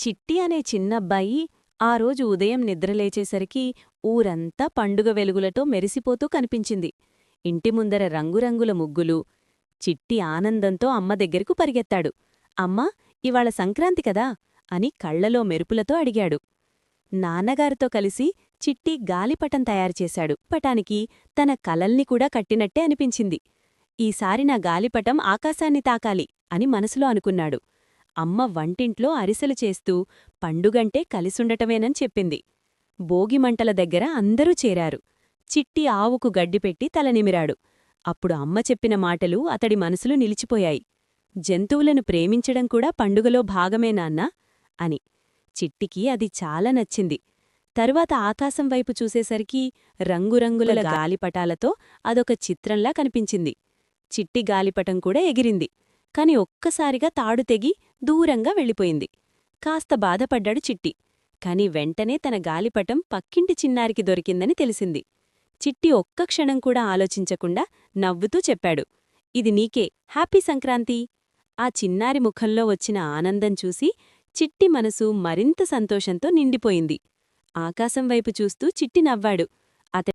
చిట్టి అనే చిన్నబ్బాయి ఆ రోజు ఉదయం నిద్రలేచేసరికి ఊరంతా పండుగ వెలుగులతో మెరిసిపోతూ కనిపించింది. ఇంటి ముందర రంగురంగుల ముగ్గులు. చిట్టి ఆనందంతో అమ్మ దగ్గరకు పరిగెత్తాడు. అమ్మా, ఇవాళ సంక్రాంతి కదా అని కళ్లలో మెరుపులతో అడిగాడు. నాన్నగారితో కలిసి చిట్టి గాలిపటం తయారుచేశాడు. పటానికి తన కలల్ని కూడా కట్టినట్టే అనిపించింది. ఈసారి నా గాలిపటం ఆకాశాన్ని తాకాలి అని మనసులో అనుకున్నాడు. అమ్మ వంటింట్లో అరిసెలు చేస్తూ పండుగంటే కలిసుండటమేనని చెప్పింది. భోగిమంటల దగ్గర అందరూ చేరారు. చిట్టి ఆవుకు గడ్డిపెట్టి తలనిమిరాడు. అప్పుడు అమ్మ చెప్పిన మాటలు అతడి మనసులో నిలిచిపోయాయి. జంతువులను ప్రేమించడం కూడా పండుగలో భాగమే నాన్నా అని. చిట్టికి అది చాలా నచ్చింది. తరువాత ఆకాశం వైపు చూసేసరికి రంగురంగుల గాలిపటాలతో అదొక చిత్రంలా కనిపించింది. చిట్టి గాలిపటం కూడా ఎగిరింది. కాని ఒక్కసారిగా తాడు తెగి దూరంగా వెళ్ళిపోయింది. కాస్త బాధపడ్డాడు చిట్టి. కాని వెంటనే తన గాలిపటం పక్కింటి చిన్నారికి దొరికిందని తెలిసింది. చిట్టి ఒక్క క్షణం కూడా ఆలోచించకుండా నవ్వుతూ చెప్పాడు, ఇది నీకే, హ్యాపీ సంక్రాంతి. ఆ చిన్నారి ముఖంలో వచ్చిన ఆనందం చూసి చిట్టి మనసు మరింత సంతోషంతో నిండిపోయింది. ఆకాశం వైపు చూస్తూ చిట్టి నవ్వాడు.